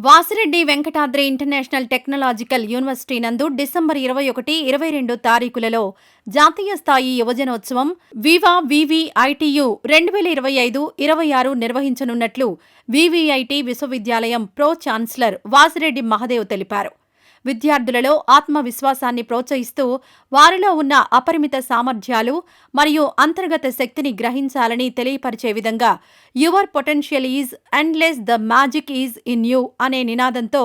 Vasireddy Venkatadri international technological university నందు December 21, 22 తారీఖులలో జాతీయ స్థాయి యువజనోత్సవం వివా వివిఐటియు 2025-26 నిర్వహించనున్నట్లు వివిఐటి విశ్వవిద్యాలయం ప్రో ఛాన్సలర్ వాసిరెడ్డి మహదేవ్ తెలిపారు. విద్యార్థులలో ఆత్మవిశ్వాసాన్ని ప్రోత్సహిస్తూ వారిలో ఉన్న అపరిమిత సామర్థ్యాలు మరియు అంతర్గత శక్తిని గ్రహించాలని తెలియపరిచే విధంగా your potential is endless, the magic is in you అనే నినాదంతో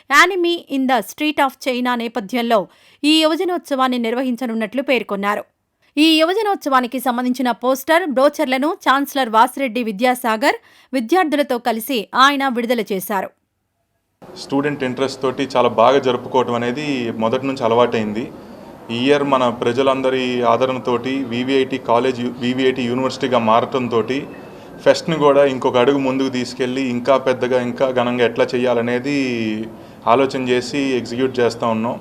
anime in the street of China నేపథ్యంలో ఈ యువజనోత్సవాన్ని నిర్వహించనున్నట్లు పేర్కొన్నారు. ఈ యువజనోత్సవానికి సంబంధించిన పోస్టర్, బ్రోచర్లను ఛాన్సలర్ వాసిరెడ్డి విద్యాసాగర్ విద్యార్థులతో కలిసి ఆయన విడుదల చేశారు. స్టూడెంట్ ఇంట్రెస్ట్ తోటి చాలా బాగా జరుపుకోవటం అనేది మొదటి నుంచి అలవాటైంది. ఈ ఇయర్ మన ప్రజలందరి ఆదరణతోటి వివిఐటి యూనివర్సిటీగా మారటంతో ఫెస్ట్ని కూడా ఇంకొక అడుగు ముందుకు తీసుకెళ్ళి ఇంకా పెద్దగా ఇంకా ఘనంగా ఎట్లా చేయాలనేది ఆలోచన చేసి ఎగ్జిక్యూట్ చేస్తూ ఉన్నాం.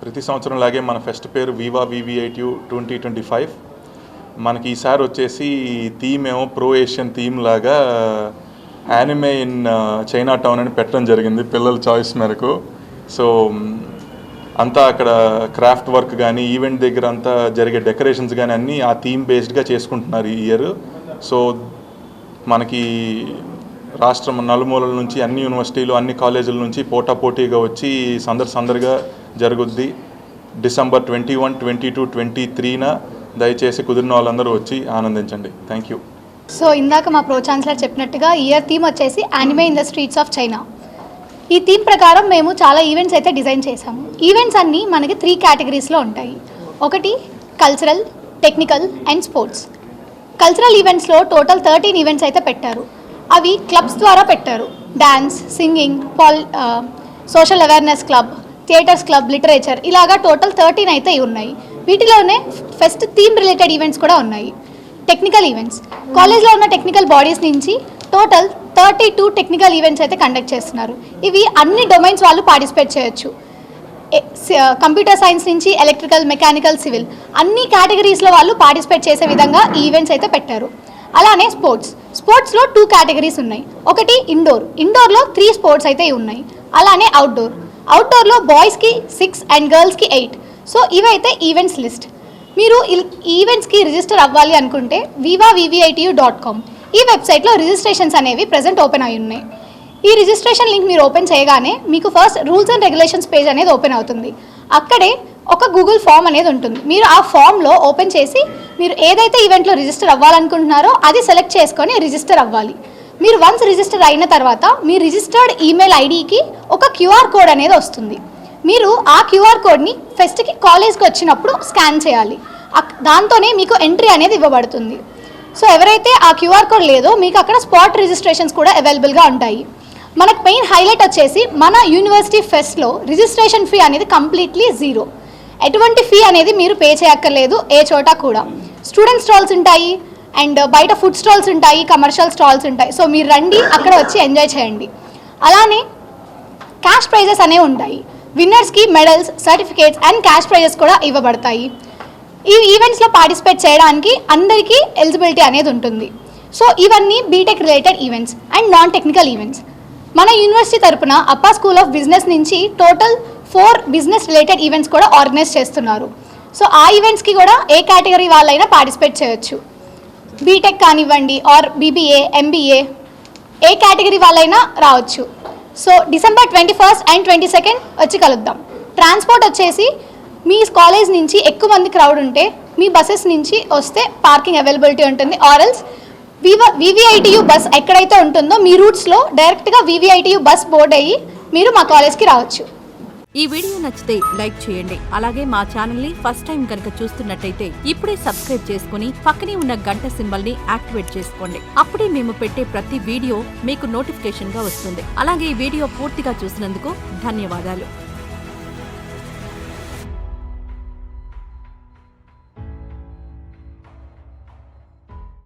ప్రతి సంవత్సరం లాగే మన ఫెస్ట్ పేరు వివా వివిఐటి 2025. మనకి ఈసారి వచ్చేసి థీమ్ ఏమో ప్రో ఏషియన్ థీమ్ లాగా యానిమే ఇన్ చైనా టౌన్ అని పెట్టడం జరిగింది పిల్లల చాయిస్ మేరకు. సో అంతా అక్కడ క్రాఫ్ట్ వర్క్ కానీ ఈవెంట్ దగ్గర అంతా జరిగే డెకరేషన్స్ కానీ అన్నీ ఆ థీమ్ బేస్డ్గా చేసుకుంటున్నారు ఈ ఇయర్. సో మనకి రాష్ట్రం నలుమూలల నుంచి అన్ని యూనివర్సిటీలు అన్ని కాలేజీల నుంచి పోటాపోటీగా వచ్చి సందడిగా జరుగుద్ది. డిసెంబర్ 21, 22, 23న దయచేసి కుదిరిన వాళ్ళందరూ వచ్చి ఆనందించండి. Thank you. సో ఇందాక మా ప్రో ఛాన్సలర్ చెప్పినట్టుగా ఇయర్ థీమ్ వచ్చేసి anime in the streets of China. ఈ థీమ్ ప్రకారం మేము చాలా ఈవెంట్స్ అయితే డిజైన్ చేశాము. ఈవెంట్స్ అన్నీ మనకి 3 కేటగిరీస్లో ఉంటాయి. ఒకటి cultural, technical and sports. Cultural ఈవెంట్స్లో టోటల్ 13 ఈవెంట్స్ అయితే పెట్టారు. అవి క్లబ్స్ ద్వారా పెట్టారు. Dance, singing, social awareness club, theatres club, literature, ఇలాగా టోటల్ 13 అయితే ఉన్నాయి. వీటిలోనే ఫెస్ట్ థీమ్ రిలేటెడ్ ఈవెంట్స్ కూడా ఉన్నాయి. టెక్నికల్ ఈవెంట్స్, కాలేజ్లో ఉన్న టెక్నికల్ బాడీస్ నుంచి టోటల్ 32 టెక్నికల్ ఈవెంట్స్ అయితే కండక్ట్ చేస్తున్నారు. ఇవి అన్ని డొమైన్స్ వాళ్ళు పార్టిసిపేట్ చేయొచ్చు. కంప్యూటర్ సైన్స్ నుంచి ఎలక్ట్రికల్, మెకానికల్, సివిల్ అన్ని కేటగిరీస్లో వాళ్ళు పార్టిసిపేట్ చేసే విధంగా ఈ ఈవెంట్స్ అయితే పెట్టారు. అలానే స్పోర్ట్స్లో 2 కేటగిరీస్ ఉన్నాయి. ఒకటి ఇండోర్లో 3 స్పోర్ట్స్ అయితే ఉన్నాయి. అలానే అవుట్డోర్లో బాయ్స్కి 6 అండ్ గర్ల్స్కి 8. సో ఇవైతే ఈవెంట్స్ లిస్ట్. మీరు ఈవెంట్స్కి రిజిస్టర్ అవ్వాలి అనుకుంటే vivavivitu.com ఈ వెబ్సైట్లో రిజిస్ట్రేషన్స్ అనేవి ప్రజెంట్ ఓపెన్ అయి ఉన్నాయి. ఈ రిజిస్ట్రేషన్ లింక్ మీరు ఓపెన్ చేయగానే మీకు first rules and regulations page అనేది ఓపెన్ అవుతుంది. అక్కడే ఒక గూగుల్ ఫామ్ అనేది ఉంటుంది. మీరు ఆ ఫామ్లో ఓపెన్ చేసి మీరు ఏదైతే ఈవెంట్లో రిజిస్టర్ అవ్వాలనుకుంటున్నారో అది సెలెక్ట్ చేసుకొని రిజిస్టర్ అవ్వాలి. మీరు వన్స్ రిజిస్టర్ అయిన తర్వాత మీ రిజిస్టర్డ్ ఈమెయిల్ ఐడికి ఒక క్యూఆర్ కోడ్ అనేది వస్తుంది. మీరు ఆ క్యూఆర్ కోడ్ని ఫెస్ట్కి కాలేజ్కి వచ్చినప్పుడు స్కాన్ చేయాలి. దాంతోనే మీకు ఎంట్రీ అనేది ఇవ్వబడుతుంది. సో ఎవరైతే ఆ క్యూఆర్ కోడ్ లేదో మీకు అక్కడ స్పాట్ రిజిస్ట్రేషన్స్ కూడా అవైలబుల్గా ఉంటాయి. మనకు మెయిన్ హైలైట్ వచ్చేసి మన యూనివర్సిటీ ఫెస్ట్లో రిజిస్ట్రేషన్ ఫీ అనేది కంప్లీట్లీ 0. ఎటువంటి ఫీ అనేది మీరు పే చేయక్కర్లేదు ఏ చోట కూడా. స్టూడెంట్ స్టాల్స్ ఉంటాయి అండ్ బయట ఫుడ్ స్టాల్స్ ఉంటాయి, కమర్షియల్ స్టాల్స్ ఉంటాయి. సో మీరు రండి, అక్కడ వచ్చి ఎంజాయ్ చేయండి. అలానే క్యాష్ ప్రైజెస్ అనేవి ఉంటాయి. విన్నర్స్కి medals, certificates and cash prizes కూడా ఇవ్వబడతాయి. ఈ ఈవెంట్స్లో పార్టిసిపేట్ చేయడానికి అందరికీ ఎలిజిబిలిటీ అనేది ఉంటుంది. సో ఇవన్నీ BTech related events and non technical events. మన యూనివర్సిటీ తరపున అప్పా స్కూల్ ఆఫ్ బిజినెస్ నుంచి టోటల్ 4 బిజినెస్ రిలేటెడ్ ఈవెంట్స్ కూడా ఆర్గనైజ్ చేస్తున్నారు. సో ఆ ఈవెంట్స్కి కూడా ఏ కేటగిరీ వాళ్ళైనా పార్టిసిపేట్ చేయొచ్చు. బీటెక్ కానివ్వండి ఆర్ బీబీఏ, ఎంబీఏ, ఏ కేటగిరీ వాళ్ళైనా రావచ్చు. సో డిసెంబర్ 21 అండ్ 22 వచ్చి కలుద్దాం. ట్రాన్స్పోర్ట్ వచ్చేసి మీ కాలేజ్ నుంచి ఎక్కువ మంది క్రౌడ్ ఉంటే మీ బస్సెస్ నుంచి వస్తే పార్కింగ్ అవైలబిలిటీ ఉంటుంది. ఆర్ఎల్స్ వివిఐటియు బస్ ఎక్కడైతే ఉంటుందో మీ రూట్స్లో డైరెక్ట్గా వివిఐటియు బస్ బోర్డ్ అయ్యి మీరు మా కాలేజ్కి రావచ్చు. ఈ వీడియో నచ్చితే లైక్ చేయండి. అలాగే మా ఛానల్ ని ఫస్ట్ టైం కనుక చూస్తున్నట్టయితే ఇప్పుడే సబ్స్క్రైబ్ చేసుకుని పక్కనే ఉన్న గంట సింబల్ ని యాక్టివేట్ చేసుకోండి. అప్పుడే మేము పెట్టే ప్రతి వీడియో మీకు నోటిఫికేషన్ గా వస్తుంది. అలాగే ఈ వీడియో పూర్తిగా చూసినందుకు ధన్యవాదాలు.